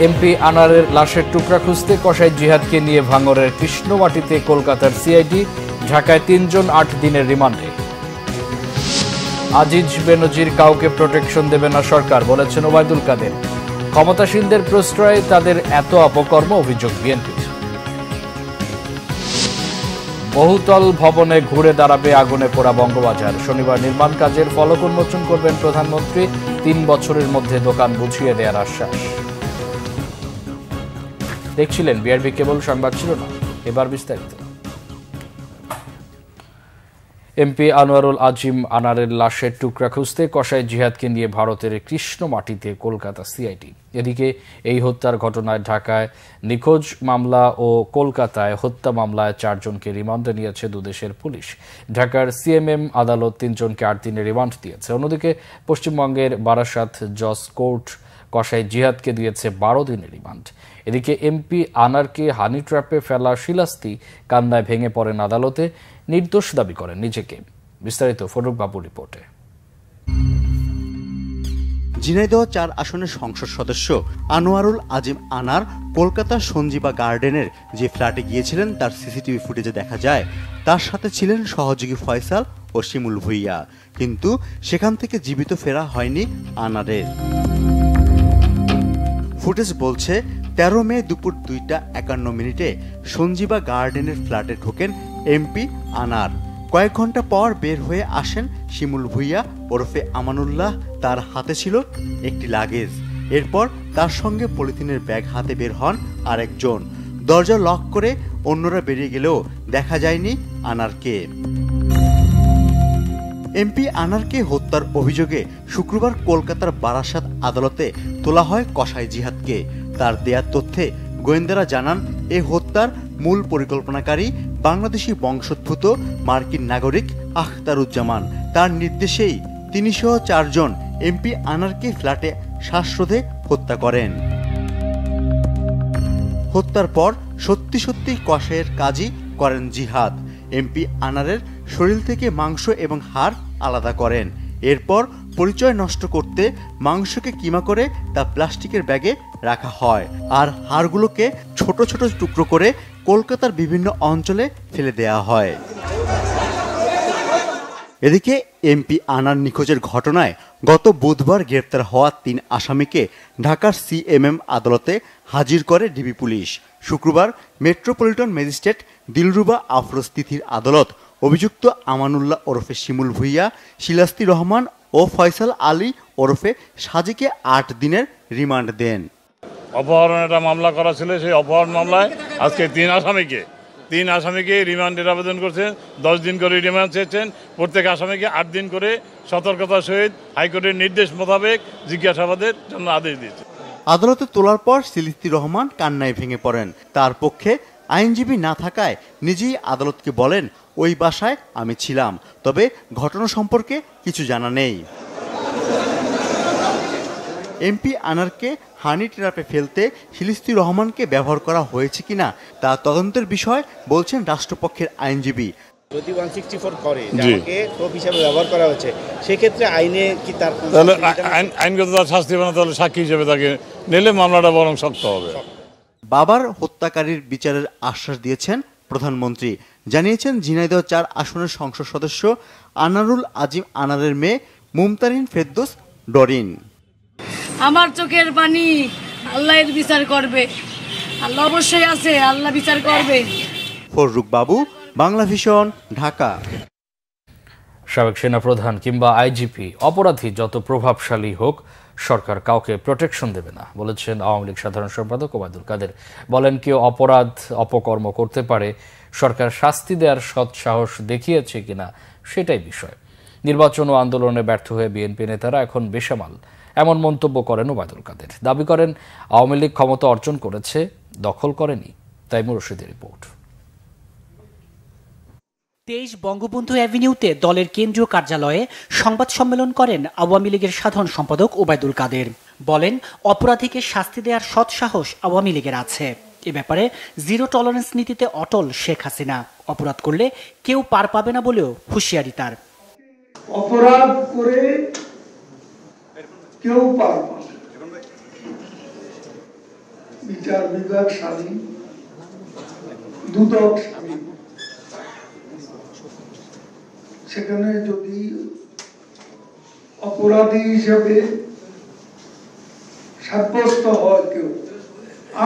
MP আনারের লাশের টুকরা খুঁজতে কসাই জিহাদকে নিয়ে ভাঙড়ের কৃষ্ণমাটিতে কলকাতার সিআইডি, ঢাকায় ৩ জন ৮ দিনের রিমান্ডে। আজিজ বেনজির কাউকে প্রোটেকশন দেবে না সরকার, বলেছেন ওবায়দুল কাদের। ক্ষমতাসীনদের প্রশ্রয়ে তাদের এত অপকর্ম, অভিযোগ বিএনপির। বহুতল ভবনে ঘুরে দাঁড়াবে আগুনে পোড়া বঙ্গবাজার, শনিবার নির্মাণ কাজের ফলক উন্মোচন করবেন প্রধানমন্ত্রী। ৩ বছরের মধ্যে দোকান বুঝিয়ে দেওয়ার আশ্বাস। দেখছিলেন বিআরবি কেবল সংবাদ ছিল না, এবার বিস্তারিত। এমপি আনোয়ারুল আজিম আনারের লাশের টুকরা খুঁজতে কসাই জিহাদকে নিয়ে ভারতের কৃষ্ণমাটিতে কলকাতা সিআইডি। এদিকে এই হত্যার ঘটনায় ঢাকায় নিখোঁজ মামলা ও কলকাতায় হত্যা মামলায় 4 জনকে রিমান্ডে নিয়েছে দুদেশের পুলিশ। ঢাকার সিএমএম আদালত 3 জনকে 8 দিনের রিমান্ড দিয়েছে। অন্যদিকে পশ্চিমবঙ্গের বারাসাত জজ কোর্ট কসাই জিহাদকে দিয়েছে 12 দিনের রিমান্ড। এদিকে এমপি আনারকে হানি ট্র্যাপে ফেলা শিলাস্তি কান্নায় ভেঙে পড়েন আদালতে, নির্দোষ দাবি করেন নিজেকে। বিস্তারিত ফরুক বাবুর রিপোর্টে। ঝিনাইদহ 4 আসনের সংসদ সদস্য আনোয়ারুল আজিম আনার কলকাতার সঞ্জীবা গার্ডেনের যে ফ্ল্যাটে গিয়েছিলেন তার সিসিটিভি ফুটেজে দেখা যায় তার সাথে ছিলেন সহযোগী ফয়সাল ও শিমুল ভুইয়া, কিন্তু সেখান থেকে জীবিত ফেরা হয়নি আনারের। ফুটেজ বলছে 13 মে দুপুর 2টা 51 মিনিটে সঞ্জীবা গার্ডেনের ফ্ল্যাটে ঢোকেন এমপি আনার। কয়েক ঘন্টা পর বের হয়ে আসেন শিমুল ভুইয়া ওরফে আমানুল্লাহ। তার হাতে ছিল একটি লাগেজ। এরপর তার সঙ্গে পলিথিনের ব্যাগ হাতে বের হন আরেকজন। দরজা লক করে অন্যরা বেরিয়ে গেলেও দেখা যায়নি আনারকে। এমপি আনারকে হত্যার অভিযোগে শুক্রবার কলকাতার বারাসাত আদালতে তোলা হয় কসাই জিহাদকে। তার দেয়া তথ্যে গোয়েন্দারা জানান এ হত্যার মূল পরিকল্পনাকারী বাংলাদেশি বংশোদ্ভূত মার্কিন নাগরিক আখতারুজ্জামান। তার নির্দেশেই তিনি সহ 4 জন এমপি আনারকে ফ্ল্যাটে শ্বাসরোধে হত্যা করেন। হত্যার পর সত্যি সত্যি কসাইয়ের কাজই করেন জিহাদ। এমপি আনারের শরীর থেকে মাংস এবং হাড় আলাদা করেন। এরপর পরিচয় নষ্ট করতে মাংসকে কিমা করে তা প্লাস্টিকের ব্যাগে রাখা হয়, আর হাড়গুলোকে ছোট ছোট টুকরো করে কলকাতার বিভিন্ন অঞ্চলে ফেলে দেওয়া হয়। এদিকে এমপি আনার নিখোঁজের ঘটনায় গত বুধবার গ্রেপ্তার হওয়া 3 আসামিকে ঢাকার সিএমএম আদালতে হাজির করে ডিবি পুলিশ। শুক্রবার মেট্রোপলিটন ম্যাজিস্ট্রেট দিলরুবা আফরোজ তিথির আদালত অভিযুক্ত আমানুল্লাহ ওরফে শিমুল ভুইয়া, শিলাস্তি রহমান ও ফয়সাল আলী ওরফে সাজিকে 8 দিনের রিমান্ড দেন। অপহরণ একটা মামলা করা ছিল, সেই অপহরণ মামলায় আজকে 3 আসামিকে রিমান্ডের আবেদন করছেন। 10 দিন করে রিমান্ড চেয়েছেন। প্রত্যেক আসামিকে 8 দিন করে সতর্কতার সহিত হাইকোর্টের নির্দেশ মোতাবেক জিজ্ঞাসাবাদের জন্য আদেশ দিয়েছে। আদালতে তোলার পর শিলাস্তি রহমান কান্নায় ভেঙে পড়েন। তার পক্ষে আইনজীবী না থাকায় নিজেই আদালতকে বলেন, ওই বাসায় আমি ছিলাম, তবে ঘটনা সম্পর্কে কিছু জানা নেই। এমপি আনারকে হানি ট্র্যাপে ফেলতে শিলাস্তি রহমানকে ব্যবহার করা হয়েছে কিনা তা তদন্তের বিষয় বলছেন রাষ্ট্রপক্ষের আইনজীবী। যদি 164 করে যাকে টোপ হিসাবে ব্যবহার করা হয়েছে, সেক্ষেত্রে আইনে কি তার আইনগত শাস্তি হবে না, তাহলে সাক্ষী হিসেবে তাকে নিলে মামলাটা বরং শক্ত হবে। বাবার হত্যাকারীর বিচারের আশ্বাস দিয়েছেন প্রধানমন্ত্রী। জানিয়েছেন ঝিনাইদহ 4 আসনের সংসদ সদস্য আনারুল আজিম আনারের মেয়ে মুমতারিন ফেরদৌস ডরিন। আমার চোখের পানি, আল্লাহ এর বিচার করবে। আল্লাহ অবশ্যই আছে, আল্লাহ বিচার করবে। ফররুক বাবু, বাংলা ভিশন, ঢাকা। সাবেক সেনাপ্রধান কিংবা আইজিপি, অপরাধী যত প্রভাবশালী হোক, সরকার কাউকে প্রোটেকশন দেবে না, বলেছেন আওয়ামী লীগ সাধারণ সম্পাদক ওবায়দুল কাদের। বলেন, কেউ অপরাধ অপকর্ম করতে পারে, সরকার শাস্তি দেওয়ার সৎ সাহস দেখিয়েছে কিনা সেটাই বিষয়। নির্বাচন ও আন্দোলনে ব্যর্থ হয়ে বিএনপি নেতারা এখন বেসামাল, এমন মন্তব্য করেন ওবায়দুল কাদের। দাবি করেন, আওয়ামী লীগ ক্ষমতা অর্জন করেছে, দখল করেনি। তাইমুর রশিদের রিপোর্ট। 23 বঙ্গবন্ধু অ্যাভিনিউতে দলের কেন্দ্রীয় কার্যালয়ে সংবাদ সম্মেলন করেন আওয়ামী লীগের সাধারণ সম্পাদক ওবায়দুল কাদের। বলেন, অপরাধীকে শাস্তি দেওয়ার সৎ সাহস আওয়ামী লীগের আছে। এ ব্যাপারে জিরো টলারেন্স নীতিতে অটল শেখ হাসিনা। অপরাধ করলে কেউ পার পাবে না বলেও হুঁশিয়ারি তার। অপরাধ করে কেউ পার পাবে, বিচার বিভাগ স্বাধীন, দুদক স্বাধীন। সেখানে যদি অপরাধী হিসেবে সাব্যস্ত হয় কেউ,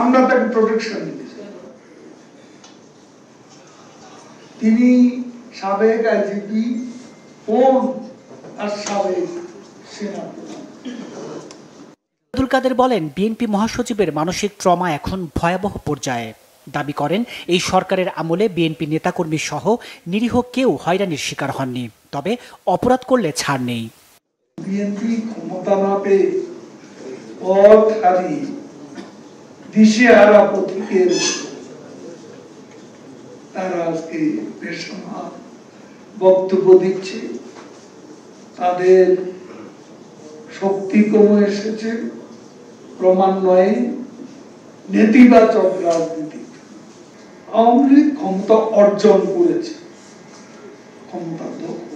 আমরা তাকে প্রোটেকশন দিতে চাই। তিনি সাবেক আইজিপি আর সাবেক সেনাপ্রধান। ওবায়দুল কাদের বলেন, বিএনপি মহাসচিবের মানসিক ট্রমা এখন ভয়াবহ পর্যায়ে। দাবি করেন, এই সরকারের আমলে বিএনপি নেতাকর্মী সহ নিরীহ কেউ হয়রানির শিকার হননি, তবে অপরাধ করলে ছাড় নেই। বিএনপি ক্ষমতা না পেয়ে পথ হারিয়ে দিশেহারা পথিকের তারা আজকে বেসামাল বক্তব্য দিচ্ছে। তাদের শক্তি কমে এসেছে ক্রমান্বয়ে নেতিবাচক রাজনীতি। আওয়ামী লীগ ক্ষমতা অর্জন করেছে, ক্ষমতা দখল।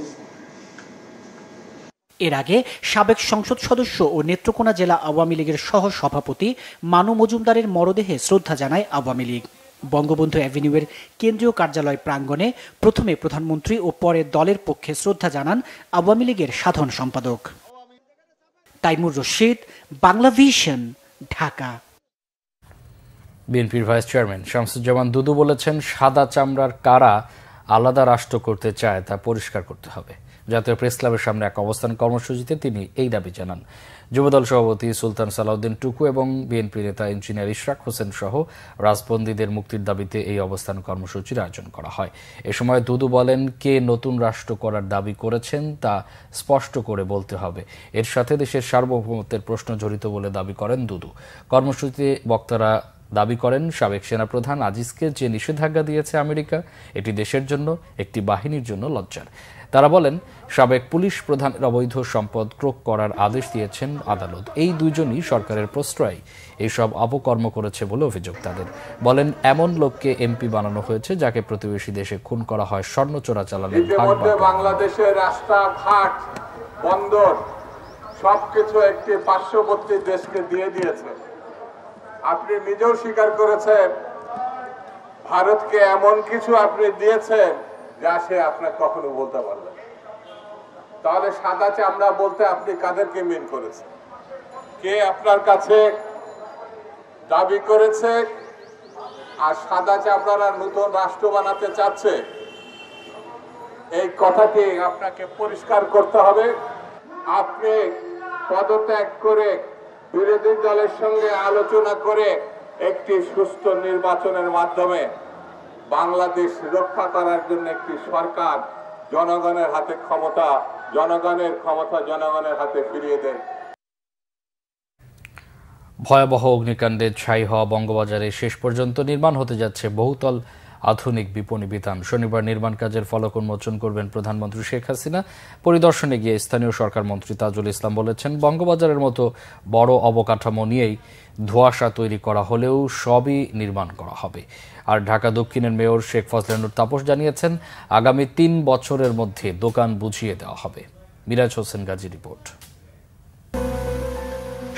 এর আগে সাবেক সংসদ সদস্য ও নেত্রকোনা জেলা আওয়ামী লীগের সহ সভাপতি মানু মজুমদারের মরদেহে শ্রদ্ধা জানায় আওয়ামী লীগ। বঙ্গবন্ধু অ্যাভিনিউয়ের কেন্দ্রীয় কার্যালয় প্রাঙ্গণে প্রথমে প্রধানমন্ত্রী ও পরে দলের পক্ষে শ্রদ্ধা জানান আওয়ামী লীগের সাধারণ সম্পাদক। তাইমুর রশিদ, বাংলাভিশন, ঢাকা। বিএনপির ভাইস চেয়ারম্যান শামসুজ্জামান দুদু বলেছেন, সাদা চামড়ার কারা আলাদা রাষ্ট্র করতে চায় তা পরিষ্কার করতে হবে। জাতীয় প্রেস ক্লাবের সামনে এক অবস্থান কর্মসূচিতে তিনি এই দাবি জানান। যুবদল সভাপতি সুলতান সালাউদ্দিন টুকু এবং বিএনপি নেতা ইঞ্জিনিয়ার ইশরাক হোসেন সহ রাজবন্দীদের মুক্তির দাবিতে এই অবস্থান কর্মসূচির আয়োজন করা হয়। এ সময় দুদু বলেন, কে নতুন রাষ্ট্র করার দাবি করেছেন তা স্পষ্ট করে বলতে হবে। এর সাথে দেশের সার্বভৌমত্বের প্রশ্ন জড়িত বলে দাবি করেন দুদু। কর্মসূচিতে বক্তারা দাবি করেন, সাবেক সেনাপ্রধান আজিজকে যে নিষেধাজ্ঞা দিয়েছে আমেরিকা, এটি দেশের জন্য, একটি বাহিনীর জন্য লজ্জার। তারা বলেন, সাবেক পুলিশ প্রধানের অবৈধ সম্পদ ক্রোক করার আদেশ দিয়েছেন আদালত। এই দুজনই সরকারের প্রশ্রয় এইসব অপকর্ম করেছে বলে অভিযোগ তাদের। বলেন, এমন লোককে এমপি বানানো হয়েছে যাকে প্রতিবেশী দেশে খুন করা হয় স্বর্ণ চোরাচালানের ভাগ। বাংলাদেশের রাস্তাঘাট, বন্দর সবকিছু একটি পার্শ্ববর্তী দেশকে দিয়ে দিয়েছে। আপনি নিজেও স্বীকার করেছেন, ভারতকে এমন কিছু আপনি দিয়েছেন যা সে আপনার কখনো বলতে পারবে। তাহলে সাদা চামড়া বলতে আপনি কাদেরকে মিন করেছেন? কে আপনার কাছে দাবি করেছে আর সাদা চামড়ারা নতুন রাষ্ট্র বানাতে চাচ্ছে? এই কথাটি আপনাকে পরিষ্কার করতে হবে। আপনি পদত্যাগ করে বিরোধী দলের সঙ্গে আলোচনা করে একটি সুস্থ নির্বাচনের মাধ্যমে বাংলাদেশ রক্ষা করার জন্য একটি সরকার, জনগণের হাতে ক্ষমতা, জনগণের ক্ষমতা জনগণের হাতে ফিরিয়ে দেন। ভয়াবহ অগ্নিকাণ্ডে ছাই হওয়া বঙ্গবাজারে শেষ পর্যন্ত নির্মাণ হতে যাচ্ছে বহুতল আধুনিক বিপণী বিতান। শনিবার নির্মাণ কাজের ফলক উন্মোচন করবেন প্রধানমন্ত্রী শেখ হাসিনা। পরিদর্শনে গিয়ে স্থানীয় সরকার মন্ত্রী তাজুল ইসলাম বলেছেন, বঙ্গবাজারের মতো বড় অবকাঠামো নিয়েই ধোঁয়াশা তৈরি করা হলেও সবই নির্মাণ করা হবে। আর ঢাকা দক্ষিণের মেয়র শেখ ফজলেনুর তাপস জানিয়েছেন, আগামী 3 বছরের মধ্যে দোকান বুঝিয়ে দেওয়া হবে। মিরাজ হোসেন গাজী রিপোর্ট।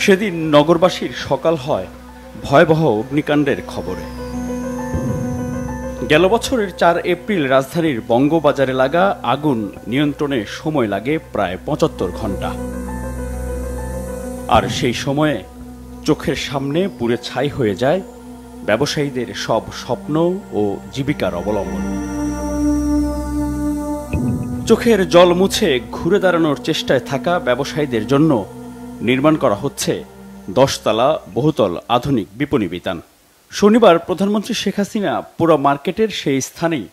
সেদিন নগরবাসীর সকাল হয় ভয়াবহ অগ্নিকাণ্ডের খবরে। গেল বছরের 4 এপ্রিল রাজধানীর বঙ্গবাজারে লাগা আগুন নিয়ন্ত্রণে সময় লাগে প্রায় 75 ঘন্টা। আর সেই সময়ে চোখের সামনে পুড়ে ছাই হয়ে যায় ব্যবসায়ীদের সব স্বপ্ন ও জীবিকার অবলম্বন। চোখের জল মুছে ঘুরে দাঁড়ানোর চেষ্টায় থাকা ব্যবসায়ীদের জন্য নির্মাণ করা হচ্ছে 10 তলা বহুতল আধুনিক বিপণী বিতান। শনিবার প্রধানমন্ত্রী শেখ হাসিনা পুরো মার্কেটের সেই স্থানেই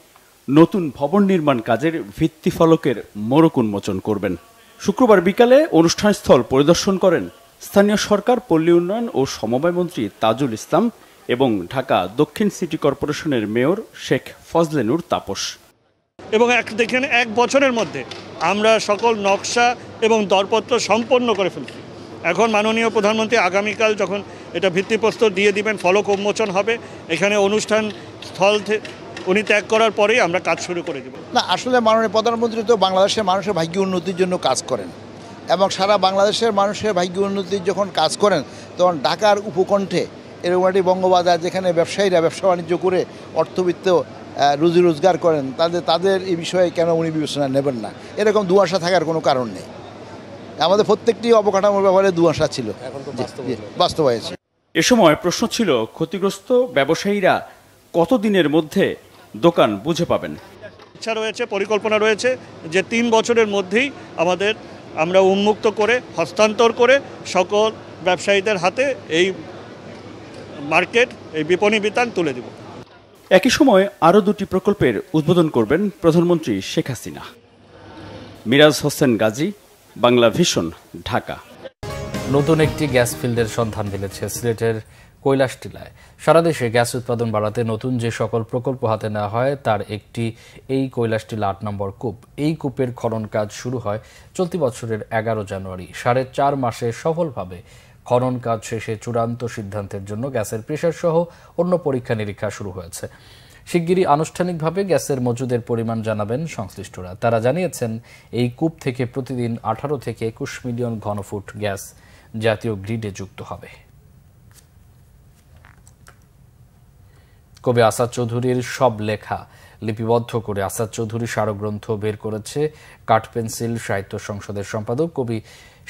নতুন ভবন নির্মাণ কাজের ভিত্তিফলকের মোড়ক উন্মোচন করবেন। শুক্রবার বিকালে অনুষ্ঠানস্থল পরিদর্শন করেন স্থানীয় সরকার, পল্লী উন্নয়ন ও সমবায় মন্ত্রী তাজুল ইসলাম এবং ঢাকা দক্ষিণ সিটি কর্পোরেশনের মেয়র শেখ ফজলেনুর তাপস। এবং দেখেন 1 বছরের মধ্যে আমরা সকল নকশা এবং দরপত্র সম্পন্ন করে ফেলছি। এখন মাননীয় প্রধানমন্ত্রী আগামীকাল যখন এটা ভিত্তিপ্রস্তর দিয়ে দিবেন, ফলক উন্মোচন হবে, এখানে অনুষ্ঠান স্থল উনি ত্যাগ করার পরেই আমরা কাজ শুরু করে দেব। না, আসলে মাননীয় প্রধানমন্ত্রী তো বাংলাদেশের মানুষের ভাগ্য উন্নতির জন্য কাজ করেন এবং সারা বাংলাদেশের মানুষের ভাগ্য উন্নতির যখন কাজ করেন তখন ঢাকার উপকণ্ঠে এরকম একটি বঙ্গবাজার যেখানে ব্যবসায়ীরা ব্যবসা বাণিজ্য করে অর্থবিত্ত রুজি রোজগার করেন, তাদের এই বিষয়ে কেন উনি বিবেচনা নেবেন না? এরকম দুয়াশা থাকার কোনো কারণ নেই। আমাদের প্রত্যেকটি অবকাঠামোর ব্যাপারে দুয়াশা ছিল, বাস্তবায়িত। এ সময় প্রশ্ন ছিল, ক্ষতিগ্রস্ত ব্যবসায়ীরা কতদিনের মধ্যে দোকান বুঝে পাবেন? ইচ্ছা রয়েছে, পরিকল্পনা রয়েছে যে 3 বছরের মধ্যেই আমরা উন্মুক্ত করে হস্তান্তর করে সকল ব্যবসায়ীদের হাতে এই মার্কেট, এই বিপণী বিতান তুলে দেব। একই সময় আরও 2টি প্রকল্পের উদ্বোধন করবেন প্রধানমন্ত্রী শেখ হাসিনা। মিরাজ হোসেন গাজী, বাংলা ভিশন, ঢাকা। নতুন একটি গ্যাস ফিল্ডের সন্ধান মিলেছে সিলেটের কৈলাসটিলায়। সারা দেশে গ্যাস উৎপাদন বাড়াতে নতুন যে সকল প্রকল্প হাতে নেওয়া হয় তার একটি এই কৈলাসটিলা 8 নম্বর কূপ। এই কূপের খনন কাজ শুরু হয় চলতি বছরের 11 জানুয়ারি। 4.5 মাসে সফলভাবে খনন কাজ শেষে চূড়ান্ত সিদ্ধান্তের জন্য গ্যাসের প্রেসার সহ অন্য পরীক্ষা নিরীক্ষা শুরু হয়েছে। শিগগিরই আনুষ্ঠানিকভাবে গ্যাসের মজুদের পরিমাণ জানাবেন সংশ্লিষ্টরা। তারা জানিয়েছেন, এই কূপ থেকে প্রতিদিন 18 থেকে 21 মিলিয়ন ঘনফুট গ্যাস জাতীয় গ্রিডে যুক্ত হবে। কবি আসাদ চৌধুরীর সব লেখা লিপিবদ্ধ করে আসাদ চৌধুরী স্মারকগ্রন্থ বের করেছে কাঠপেন্সিল সাহিত্য সংসদের সম্পাদক কবি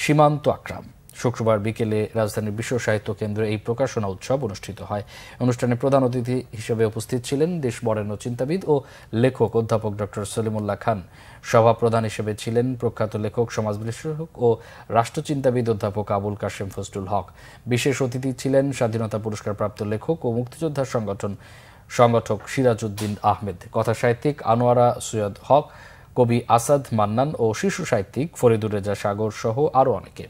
সীমান্ত আকরাম। শুক্রবার বিকেলে রাজধানীর বিশ্ব সাহিত্য কেন্দ্রে এই প্রকাশনা উৎসব অনুষ্ঠিত হয়। অনুষ্ঠানে প্রধান অতিথি হিসেবে উপস্থিত ছিলেন দেশ বরেণ্য চিন্তাবিদ ও লেখক অধ্যাপক ডক্টর সলিমুল্লাহ খান। সভা প্রধান হিসেবে ছিলেন প্রখ্যাত লেখক, সমাজ বিশ্লেষক ও রাষ্ট্রচিন্তাবিদ অধ্যাপক আবুল কাশেম ফজলুল হক। বিশেষ অতিথি ছিলেন স্বাধীনতা পুরস্কারপ্রাপ্ত লেখক ও মুক্তিযোদ্ধা সংগঠক সিরাজউদ্দিন আহমেদ, কথা সাহিত্যিক আনোয়ারা সৈয়দ হক, কবি আসাদ মান্নান ও শিশু সাহিত্যিক ফরিদুর রেজা সাগর সহ আরও অনেকে।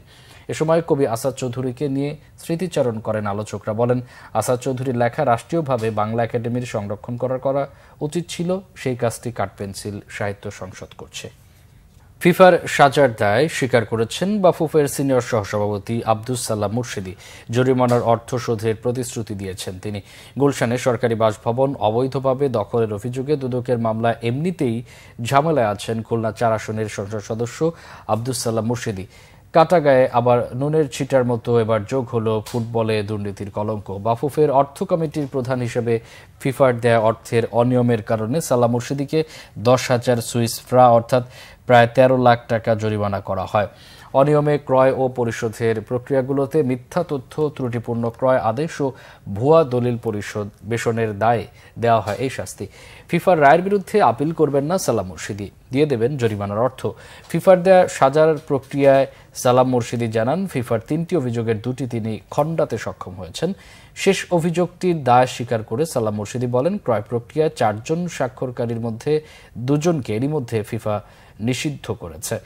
এ সময় কবি আসাদ চৌধুরীকে নিয়ে স্মৃতিচারণ করেন আলোচকরা। বলেন, আসাদ চৌধুরীর লেখা রাষ্ট্রীয়ভাবে বাংলা একাডেমির সংরক্ষণ করা উচিত ছিল, সেই কাজটি কাঠপেন্সিল সাহিত্য সংসদ করছে। ফিফার সাজার দায় স্বীকার করেছেন বাফুফের সিনিয়র সহসভাপতি আব্দুস সালাম মুর্শিদি। জরিমানার অর্থ শোধের প্রতিশ্রুতি দিয়েছেন তিনি। গুলশানে সরকারি বাসভবন অবৈধভাবে দখলের অভিযোগে দুদকের মামলায় এমনিতেই ঝামেলায় আছেন খুলনা 4 আসনের সংসদ সদস্য আব্দুস সালাম মুর্শিদি। কাটা গায়ে আবার নুনের ছিটার মতো এবার যোগ হলো ফুটবলে দুর্নীতির কলঙ্ক। বাফুফের অর্থ কমিটির প্রধান হিসেবে ফিফার দেয়া অর্থের অনিয়মের কারণে সালাম মুর্শিদিকে 10,000 সুইস ফ্রা অর্থাৎ প্রায় 13 লাখ টাকা জরিমানা করা হয়। অনিয়মে ক্রয় ও পরিশোধের প্রক্রিয়াগুলোতে মিথ্যা তথ্য, ত্রুটিপূর্ণ ক্রয় আদেশ ও ভুয়া দলিল বেষণের দায়ে দেওয়া হয় এই শাস্তি। ফিফার রায়ের বিরুদ্ধে আপিল করবেন না সালাম মুর্শিদি, দিয়ে দেবেন জরিমানার অর্থ। ফিফার দেয়া সাজার প্রক্রিয়ায় সালাম মুর্শিদি জানান, ফিফার 3টি অভিযোগের 2টি তিনি খণ্ডাতে সক্ষম হয়েছেন। শেষ অভিযোগটির দায় স্বীকার করে সালাম মুর্শিদি বলেন, ক্রয় প্রক্রিয়ায় 4 জন স্বাক্ষরকারীর মধ্যে 2 জনকে এরই মধ্যে ফিফা নিষিদ্ধ করেছে।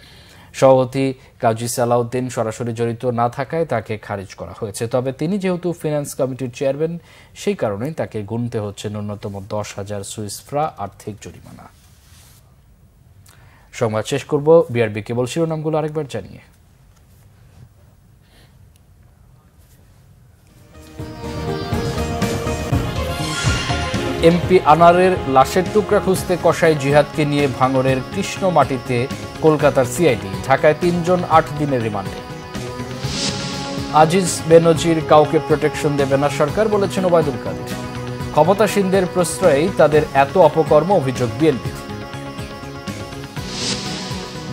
সভাপতি কাজী সালাউদ্দিন সরাসরি জড়িত না থাকায় তাকে খারিজ করা হয়েছে। তবে তিনি যেহেতু ফিনান্স কমিটির চেয়ারম্যান, সেই কারণেই তাকে গুনতে হচ্ছে ন্যূনতম 10,000 সুইস ফ্রা আর্থিক জরিমানা। সংবাদ শেষ করব বিআরবি কেবল শিরোনামগুলো আরেকবার জানিয়ে। এমপি আনারের লাশের টুকরা খুঁজতে কসাই জিহাদকে নিয়ে ভাঙড়ের কৃষ্ণ মাটিতে কলকাতার সিআইডি। ঢাকায় 3 জন 8 দিনের রিমান্ডে। আজিজ বেনজির কাউকে প্রোটেকশন দেবে না সরকার, বলেছেন ওবায়দুল কাদের। ক্ষমতাসীনদের প্রশ্রয়েই তাদের এত অপকর্ম, অভিযোগ বিএনপি।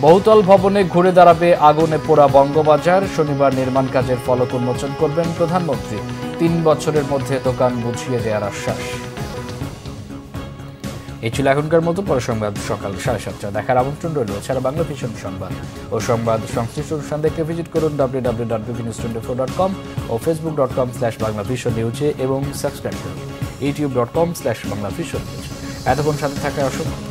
বহুতল ভবনে ঘুরে দাঁড়াবে আগুনে পোড়া বঙ্গবাজার। শনিবার নির্মাণ কাজের ফলক উন্মোচন করবেন প্রধানমন্ত্রী। 3 বছরের মধ্যে দোকান বুঝিয়ে দেওয়ার আশ্বাস। এই ছিল এখনকার মতো। পরে সংবাদ সকাল 7:30 দেখার আমন্ত্রণ রইল। এছাড়া বাংলা ভিশন সংবাদ ও সংবাদ সংশ্লিষ্ট অনুষ্ঠান দেখতে ভিজিট করুন www.bvnews24.com ও facebook.com/banglavisionnews এবং সাবস্ক্রাইব করুন youtube.com/banglavisionnews। এতক্ষণ সাথে থাকায় অসংখ্য